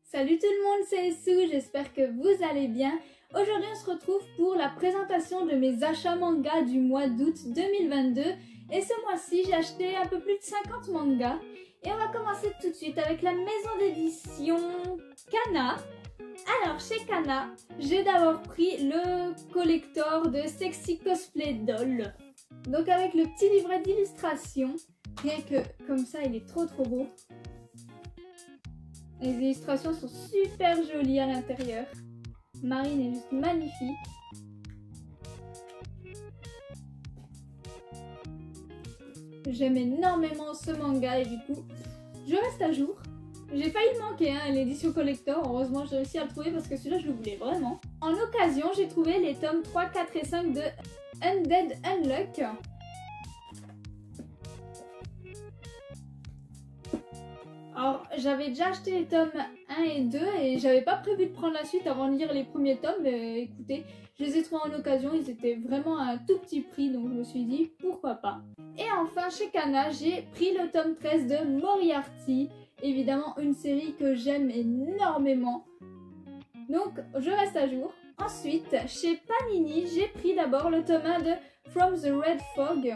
Salut tout le monde, c'est Sue, j'espère que vous allez bien. Aujourd'hui on se retrouve pour la présentation de mes achats manga du mois d'août 2022. Et ce mois-ci j'ai acheté un peu plus de 50 mangas. Et on va commencer tout de suite avec la maison d'édition Kana. Alors chez Kana, j'ai d'abord pris le collector de Sexy Cosplay Doll. Donc avec le petit livret d'illustration, rien que comme ça il est trop beau. Les illustrations sont super jolies à l'intérieur. Marine est juste magnifique. J'aime énormément ce manga et du coup, je reste à jour. J'ai failli le manquer, l'édition collector. Heureusement, j'ai réussi à le trouver parce que celui-là, je le voulais vraiment. En occasion, j'ai trouvé les tomes 3, 4 et 5 de Undead Unluck. Alors, j'avais déjà acheté les tomes 1 et 2 et j'avais pas prévu de prendre la suite avant de lire les premiers tomes. Mais écoutez, je les ai trouvés en occasion, ils étaient vraiment à un tout petit prix, donc je me suis dit pourquoi pas. Et enfin, chez Kana, j'ai pris le tome 13 de Moriarty. Évidemment, une série que j'aime énormément. Donc, je reste à jour. Ensuite, chez Panini, j'ai pris d'abord le tome 1 de From the Red Fog.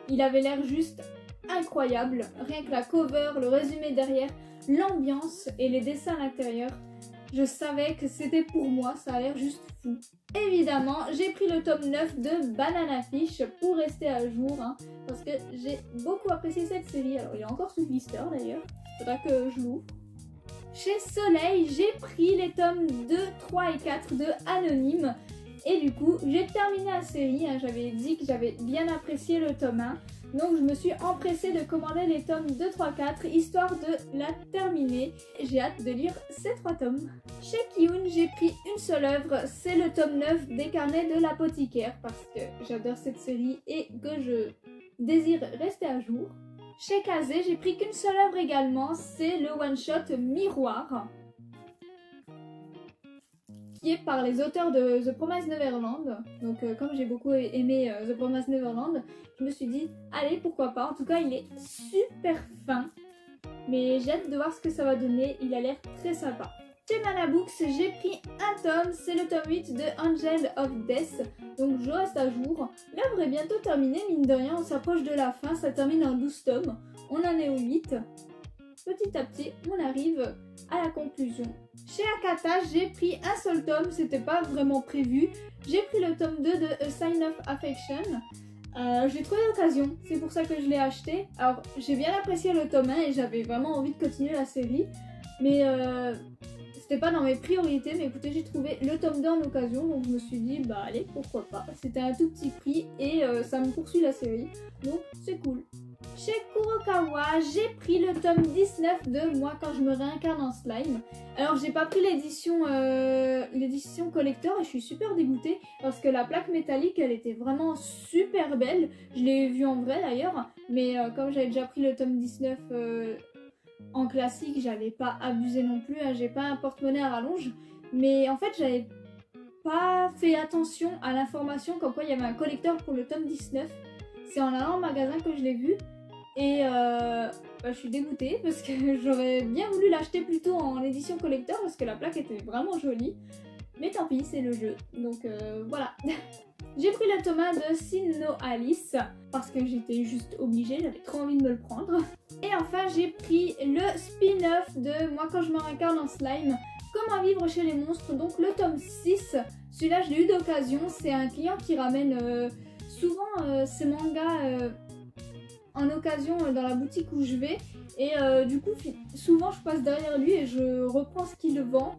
Il avait l'air juste incroyable. Rien que la cover, le résumé derrière, l'ambiance et les dessins à l'intérieur. Je savais que c'était pour moi, ça a l'air juste fou. Évidemment, j'ai pris le tome 9 de Banana Fish pour rester à jour, parce que j'ai beaucoup apprécié cette série. Alors, il est encore sous blister d'ailleurs. Faudra que je l'ouvre. Chez Soleil, j'ai pris les tomes 2, 3 et 4 de Anonyme. Et du coup, j'ai terminé la série. J'avais dit que j'avais bien apprécié le tome 1. Donc je me suis empressée de commander les tomes 2, 3, 4, histoire de la terminer. J'ai hâte de lire ces 3 tomes. Chez Kiun, j'ai pris une seule œuvre. C'est le tome 9 des carnets de l'apothicaire. Parce que j'adore cette série et que je désire rester à jour. Chez Kazé, j'ai pris qu'une seule œuvre également, c'est le one-shot Miroir, qui est par les auteurs de The Promised Neverland. Donc comme j'ai beaucoup aimé The Promised Neverland, je me suis dit, allez, pourquoi pas. En tout cas, il est super fin, mais j'ai hâte de voir ce que ça va donner, il a l'air très sympa. Chez Manabooks, j'ai pris un tome, c'est le tome 8 de Angel of Death, donc je reste à jour. L'œuvre est bientôt terminée, mine de rien, on s'approche de la fin, ça termine en 12 tomes, on en est au 8. Petit à petit, on arrive à la conclusion. Chez Akata, j'ai pris un seul tome, c'était pas vraiment prévu. J'ai pris le tome 2 de A Sign of Affection. Je l'ai trouvé d'occasion, c'est pour ça que je l'ai acheté. Alors, j'ai bien apprécié le tome 1 et j'avais vraiment envie de continuer la série. Mais c'était pas dans mes priorités, mais écoutez, j'ai trouvé le tome 2 en occasion, donc je me suis dit, bah allez, pourquoi pas. C'était un tout petit prix et ça me poursuit la série, donc c'est cool. Chez Kurokawa, j'ai pris le tome 19 de Moi quand je me réincarne en slime. Alors j'ai pas pris l'édition collector et je suis super dégoûtée parce que la plaque métallique elle était vraiment super belle. Je l'ai vue en vrai d'ailleurs, mais comme j'avais déjà pris le tome 19 en classique, j'avais pas abusé non plus, j'ai pas un porte-monnaie à rallonge. Mais en fait j'avais pas fait attention à l'information comme quoi il y avait un collector pour le tome 19. C'est en allant au magasin que je l'ai vu. Et je suis dégoûtée parce que j'aurais bien voulu l'acheter plutôt en édition collector parce que la plaque était vraiment jolie. Mais tant pis, c'est le jeu. Donc voilà. J'ai pris le tome 1 de Sin no Alice parce que j'étais juste obligée, j'avais trop envie de me le prendre. Et enfin, j'ai pris le spin-off de Moi quand je me réincarne en slime, Comment vivre chez les monstres, donc le tome 6. Celui-là, je l'ai eu d'occasion. C'est un client qui ramène souvent ses mangas en occasion dans la boutique où je vais et du coup souvent je passe derrière lui et je reprends ce qu'il vend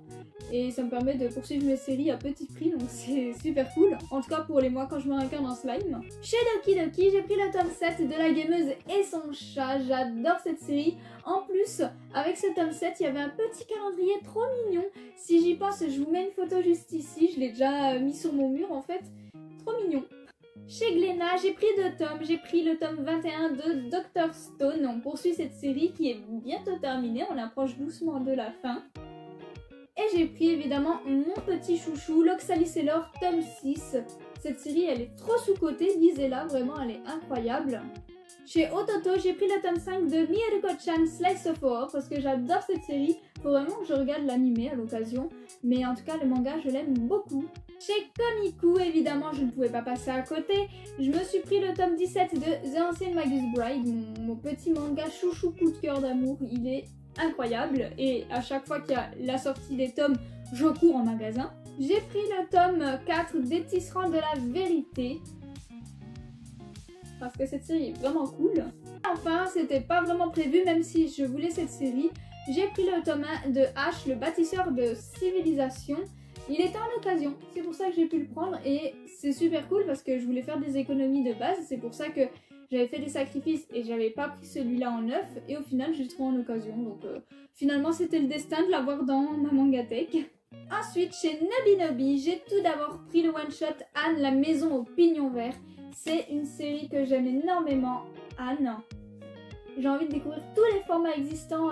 et ça me permet de poursuivre mes séries à petit prix, donc c'est super cool, en tout cas pour les mois quand je me réincarne en slime. Chez Doki Doki, j'ai pris le tome 7 de La Gameuse et son chat, j'adore cette série. En plus avec ce tome 7 il y avait un petit calendrier trop mignon, si j'y pense je vous mets une photo juste ici, je l'ai déjà mis sur mon mur en fait, trop mignon. Chez Glénat, j'ai pris 2 tomes. J'ai pris le tome 21 de Dr Stone. On poursuit cette série qui est bientôt terminée. On approche doucement de la fin. Et j'ai pris évidemment mon petit chouchou, l'Oxalicelor tome 6. Cette série, elle est trop sous-cotée. Lisez-la, vraiment, elle est incroyable. Chez Ototo, j'ai pris le tome 5 de Miruko-chan Slice of Horror parce que j'adore cette série. Faut vraiment que je regarde l'animé à l'occasion, mais en tout cas le manga je l'aime beaucoup. Chez Komiku, évidemment je ne pouvais pas passer à côté, je me suis pris le tome 17 de The Ancient Magus Bride, mon petit manga chouchou coup de cœur d'amour, il est incroyable et à chaque fois qu'il y a la sortie des tomes, je cours en magasin. J'ai pris le tome 4 des Tisserands de la Vérité, parce que cette série est vraiment cool. Enfin, c'était pas vraiment prévu, même si je voulais cette série. J'ai pris le tome 1 de H, le bâtisseur de civilisation. Il était en occasion, c'est pour ça que j'ai pu le prendre et c'est super cool parce que je voulais faire des économies de base. C'est pour ça que j'avais fait des sacrifices et j'avais pas pris celui-là en neuf et au final je l'ai trouvé en occasion. Donc finalement c'était le destin de l'avoir dans ma mangatech. Ensuite chez Nobinobi, j'ai tout d'abord pris le one-shot Anne, la maison au pignon vert. C'est une série que j'aime énormément, Anne. J'ai envie de découvrir tous les formats existants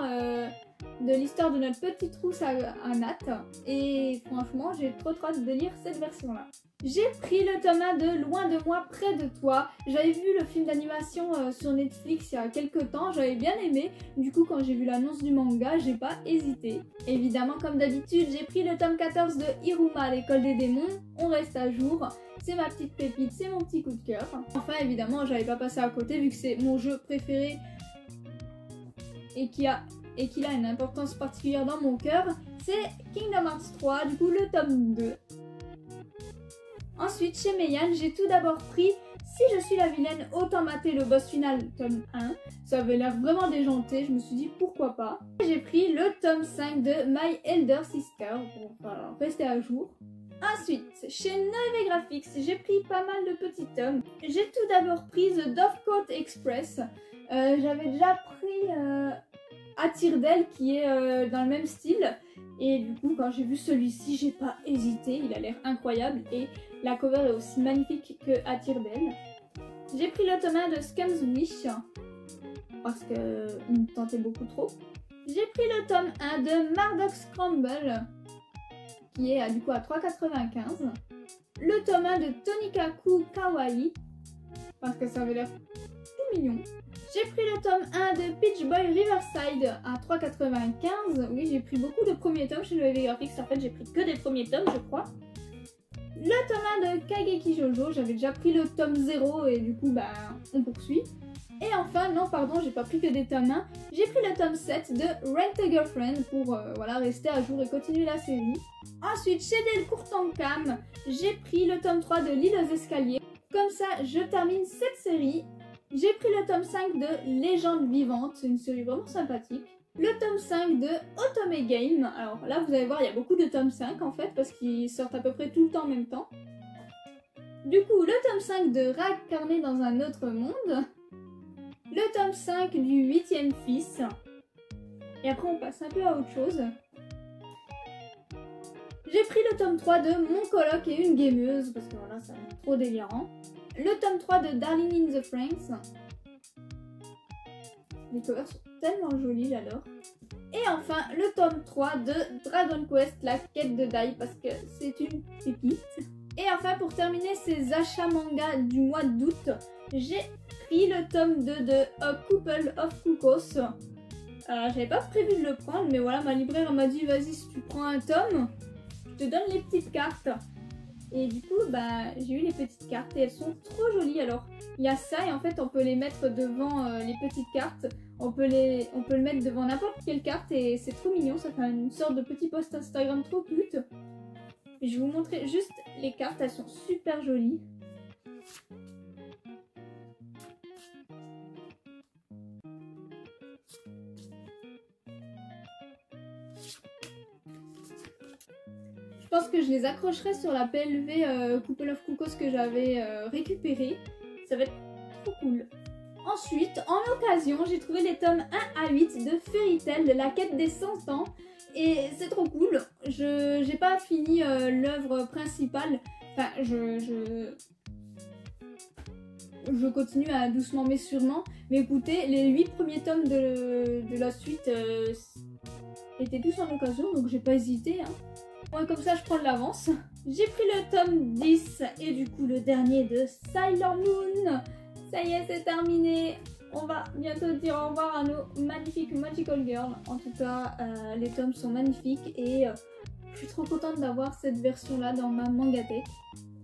de l'histoire de notre petite trousse à Nat. Et franchement, j'ai trop hâte de lire cette version-là. J'ai pris le tome 1 de Loin de moi, près de toi. J'avais vu le film d'animation sur Netflix il y a quelques temps, j'avais bien aimé. Du coup, quand j'ai vu l'annonce du manga, j'ai pas hésité. Évidemment, comme d'habitude, j'ai pris le tome 14 de Iruma, l'école des démons. On reste à jour. C'est ma petite pépite, c'est mon petit coup de cœur. Enfin, évidemment, j'avais pas passé à côté vu que c'est mon jeu préféré et qu'il a une importance particulière dans mon cœur. C'est Kingdom Hearts 3, du coup le tome 2. Ensuite, chez Meian, j'ai tout d'abord pris Si je suis la vilaine, autant mater le boss final, tome 1. Ça avait l'air vraiment déjanté, je me suis dit pourquoi pas. J'ai pris le tome 5 de My Elder Sister pour rester à jour. Ensuite, chez Noévé Graphics, j'ai pris pas mal de petits tomes. J'ai tout d'abord pris The Dovecote Express. J'avais déjà pris Attire-d'elle qui est dans le même style. Et du coup, quand j'ai vu celui-ci, j'ai pas hésité. Il a l'air incroyable et la cover est aussi magnifique que Attire-d'elle. J'ai pris le tome 1 de Scum's Wish parce qu'il me tentait beaucoup trop. J'ai pris le tome 1 de Marduk Scramble qui est du coup à 3,95. Le tome 1 de Tonikaku Kawaii parce que ça avait l'air tout mignon. J'ai pris le tome 1 de Peach Boy Riverside à 3,95. Oui, j'ai pris beaucoup de premiers tomes chez Noévé Graphics. En fait, j'ai pris que des premiers tomes, je crois. Le tome 1 de Kaigeki Jojo, j'avais déjà pris le tome 0 et du coup, bah, on poursuit. Et enfin, non, pardon, j'ai pas pris que des tomes 1. J'ai pris le tome 7 de Rent a Girlfriend pour voilà, rester à jour et continuer la série. Ensuite, chez Delcourt Cam, j'ai pris le tome 3 de L'île aux escaliers. Comme ça, je termine cette série. J'ai pris le tome 5 de Légende vivante, c'est une série vraiment sympathique. Le tome 5 de Otome Game. Alors là, vous allez voir, il y a beaucoup de tomes 5 en fait, parce qu'ils sortent à peu près tout le temps en même temps. Du coup, le tome 5 de Réincarné dans un autre monde. Le tome 5 du 8e fils. Et après, on passe un peu à autre chose. J'ai pris le tome 3 de Mon coloc et une gameuse, parce que voilà, c'est trop délirant. Le tome 3 de Darling in the Franxx. Les covers sont tellement jolis, j'adore. Et enfin, le tome 3 de Dragon Quest, la quête de Dai, parce que c'est une pépite. Et enfin, pour terminer ces achats manga du mois d'août, j'ai pris le tome 2 de A Couple of Cuckoos. J'avais pas prévu de le prendre, mais voilà, ma libraire m'a dit, vas-y, si tu prends un tome, je te donne les petites cartes. Et du coup, bah, j'ai eu les petites cartes et elles sont trop jolies. Alors, il y a ça et en fait, on peut les mettre devant les petites cartes. On peut le mettre devant n'importe quelle carte et c'est trop mignon. Ça fait une sorte de petit post Instagram trop cute. Et je vais vous montrer juste les cartes. Elles sont super jolies. Je pense que je les accrocherai sur la PLV Couple of Cuckoos que j'avais récupéré. Ça va être trop cool. Ensuite, en occasion, j'ai trouvé les tomes 1 à 8 de Fairy Tail, la quête des 100 ans. Et c'est trop cool. Je n'ai pas fini l'œuvre principale. Enfin, je continue à doucement mais sûrement. Mais écoutez, les 8 premiers tomes de la suite étaient tous en occasion, donc j'ai pas hésité. Hein. Ouais, comme ça, je prends de l'avance. J'ai pris le tome 10 et du coup le dernier de Sailor Moon. Ça y est, c'est terminé. on va bientôt dire au revoir à nos magnifiques Magical Girls. En tout cas, les tomes sont magnifiques et je suis trop contente d'avoir cette version-là dans ma mangatech.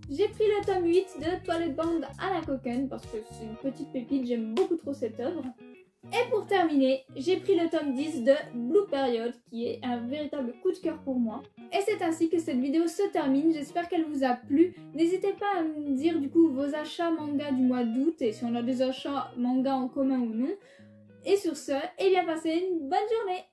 J'ai pris le tome 8 de Toilet Band à la Cocken parce que c'est une petite pépite, j'aime beaucoup trop cette œuvre. Et pour terminer, j'ai pris le tome 10 de Blue Period qui est un véritable coup de cœur pour moi. Et c'est ainsi que cette vidéo se termine, j'espère qu'elle vous a plu. N'hésitez pas à me dire du coup vos achats manga du mois d'août et si on a des achats manga en commun ou non. Et sur ce, eh bien passez une bonne journée!